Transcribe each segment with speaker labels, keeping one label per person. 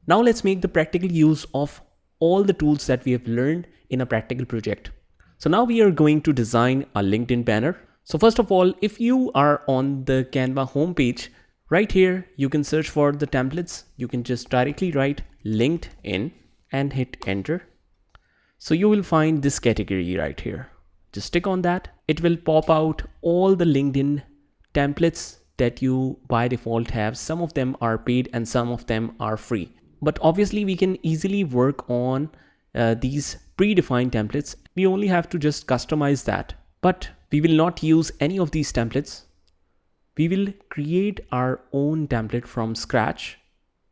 Speaker 1: Now let's make the practical use of all the tools that we have learned in a practical project. So now we are going to design a LinkedIn banner. So first of all, if you are on the Canva homepage, right here, you can search for the templates. You can just directly write LinkedIn and hit enter. So you will find this category right here. Just click on that. It will pop out all the LinkedIn templates that you by default have. Some of them are paid and some of them are free. But obviously we can easily work on these predefined templates. We only have to just customize that. But we will not use any of these templates. We will create our own template from scratch,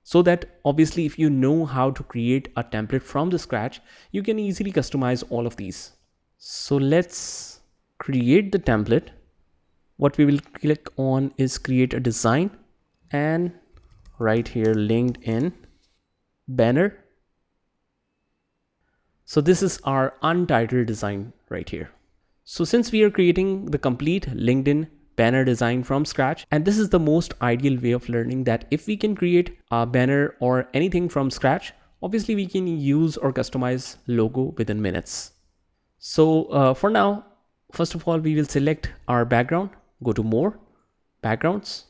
Speaker 1: so that obviously if you know how to create a template from the scratch, you can easily customize all of these. So let's create the template. What we will click on is create a design, and right here LinkedIn banner. So this is our untitled design right here. So since we are creating the complete LinkedIn banner design from scratch, and this is the most ideal way of learning, that if we can create a banner or anything from scratch, obviously we can use or customize logo within minutes. So for now, first of all, we will select our background, go to more, backgrounds,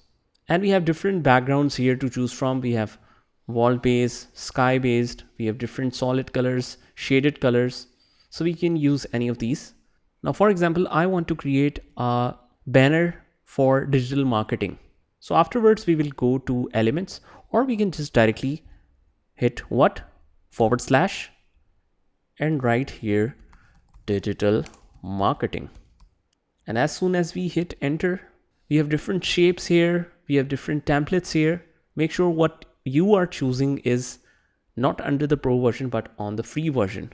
Speaker 1: and we have different backgrounds here to choose from. We have wall based, sky based, we have different solid colors, shaded colors, so we can use any of these. Now for example, I want to create a banner for digital marketing. So afterwards we will go to elements, or we can just directly hit what / and write here digital marketing. And as soon as we hit enter, we have different shapes here, we have different templates here. Make sure what you are choosing is not under the pro version but on the free version.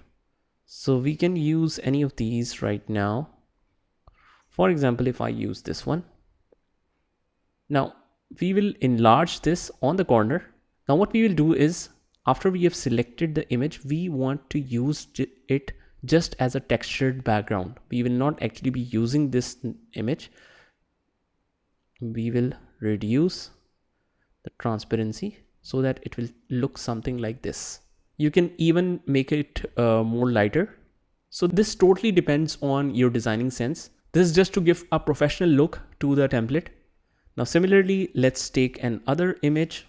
Speaker 1: So we can use any of these right now. For example, if I use this one, now we will enlarge this on the corner. Now what we will do is, after we have selected the image, we want to use it just as a textured background. We will not actually be using this image. We will reduce the transparency so that it will look something like this. You can even make it more lighter. So this totally depends on your designing sense. This is just to give a professional look to the template. Now similarly, let's take another image.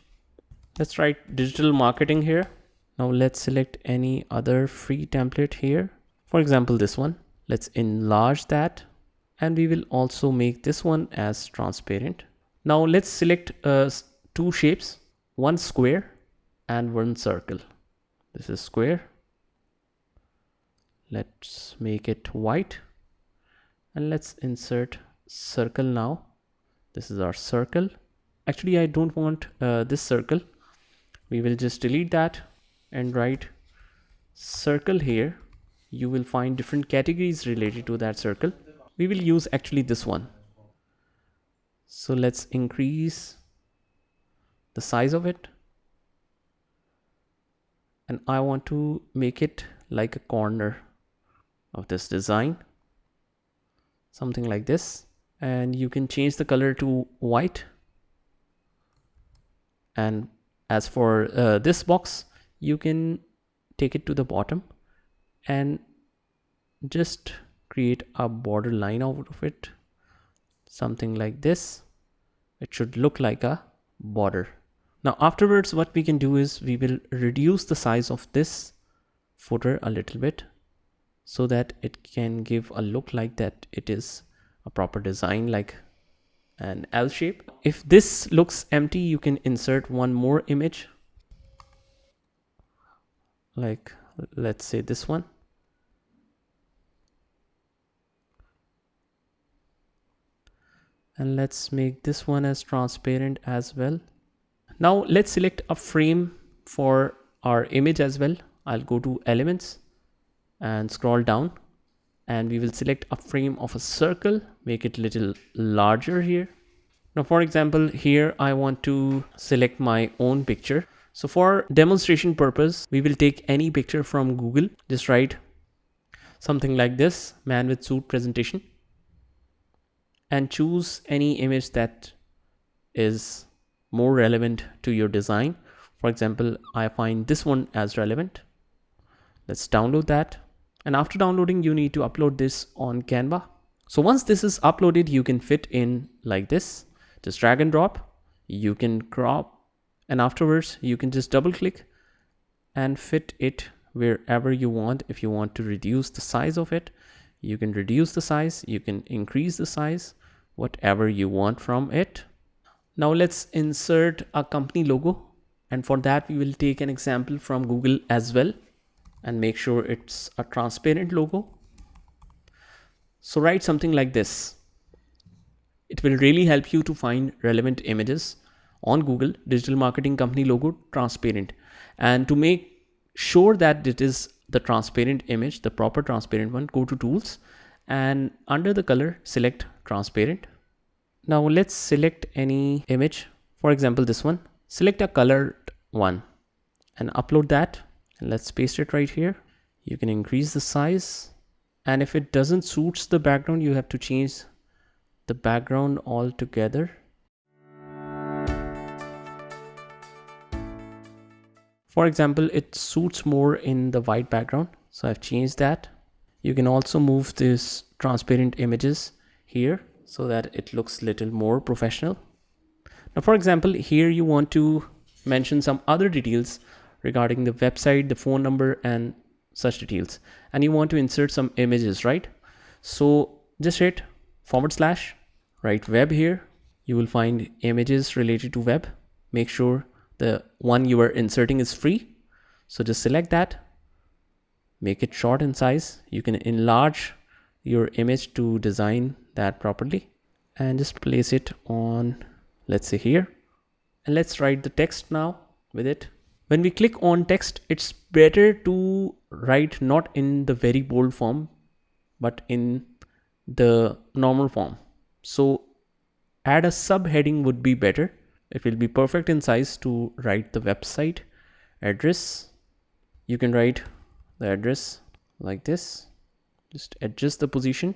Speaker 1: Let's write digital marketing here. Now let's select any other free template here. For example, this one. Let's enlarge that, and we will also make this one as transparent. Now let's select two shapes, one square and one circle. This is square. Let's make it white, and let's insert circle now. This is our circle. Actually, I don't want this circle. We will just delete that and write circle here. You will find different categories related to that circle. We will use actually this one. So let's increase the size of it, and I want to make it like a corner of this design, something like this. And you can change the color to white. And as for this box, you can take it to the bottom and just create a border line out of it, something like this. It should look like a border. Now afterwards, what we can do is we will reduce the size of this footer a little bit so that it can give a look like that it is a proper design, like an L shape. If this looks empty, you can insert one more image, like let's say this one. And let's make this one as transparent as well. Now let's select a frame for our image as well. I'll go to elements and scroll down, and we will select a frame of a circle, make it a little larger here. Now for example, here I want to select my own picture. So for demonstration purpose, we will take any picture from Google. Just write something like this, man with suit presentation, and choose any image that is more relevant to your design. For example, I find this one as relevant. Let's download that. And after downloading, you need to upload this on Canva. So once this is uploaded, you can fit in like this. Just drag and drop. You can crop, and afterwards you can just double click and fit it wherever you want. If you want to reduce the size of it, you can reduce the size, you can increase the size, whatever you want from it. Now let's insert a company logo, and for that we will take an example from Google as well and make sure it's a transparent logo. So write something like this. It will really help you to find relevant images on Google. Digital marketing company logo, transparent. And to make sure that it is the transparent image, the proper transparent one, go to tools and under the color select transparent. Now let's select any image, for example this one. Select a colored one and upload that, and let's paste it right here. You can increase the size, and if it doesn't suits the background, you have to change the background altogether. For example, it suits more in the white background, so I've changed that. You can also move this transparent images here so that it looks little more professional. Now, for example, here you want to mention some other details regarding the website, the phone number, and such details, and you want to insert some images, right? So just hit / write web here. You will find images related to web. Make sure the one you are inserting is free. So just select that, make it short in size. You can enlarge your image to design that properly and just place it on, let's say here, and let's write the text now with it. When we click on text, it's better to write not in the very bold form, but in the normal form. So add a subheading would be better. It will be perfect in size to write the website address. You can write the address like this. Just adjust the position,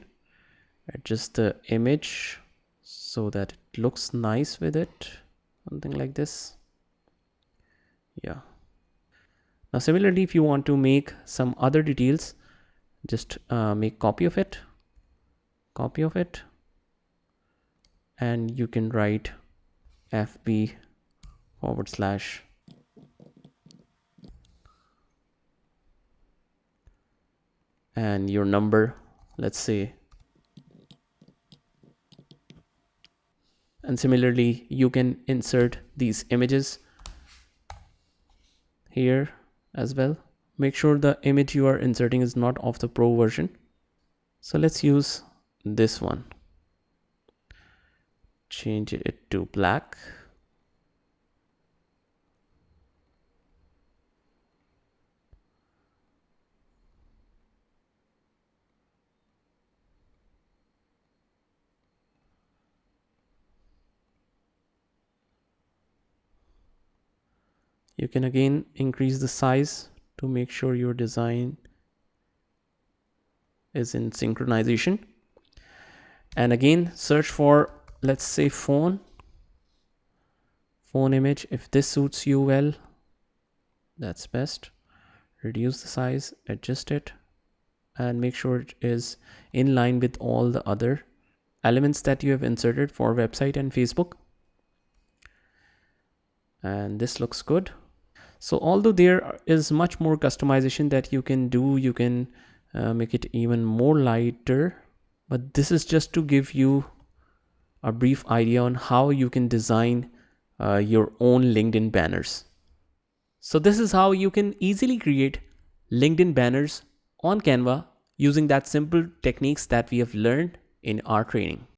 Speaker 1: adjust the image so that it looks nice with it. Something like this. Yeah. Now similarly, if you want to make some other details, just make copy of it, and you can write FB / and your number, let's say. And similarly, you can insert these images here as well. Make sure the image you are inserting is not of the pro version. So let's use this one. Change it to black. You can again increase the size to make sure your design is in synchronization. And again, search for, let's say, phone image. If this suits you well, that's best. Reduce the size, adjust it, and make sure it is in line with all the other elements that you have inserted for website and Facebook. And this looks good. So although there is much more customization that you can do, you can make it even more lighter, but this is just to give you a brief idea on how you can design your own LinkedIn banners. So this is how you can easily create LinkedIn banners on Canva using that simple techniques that we have learned in our training.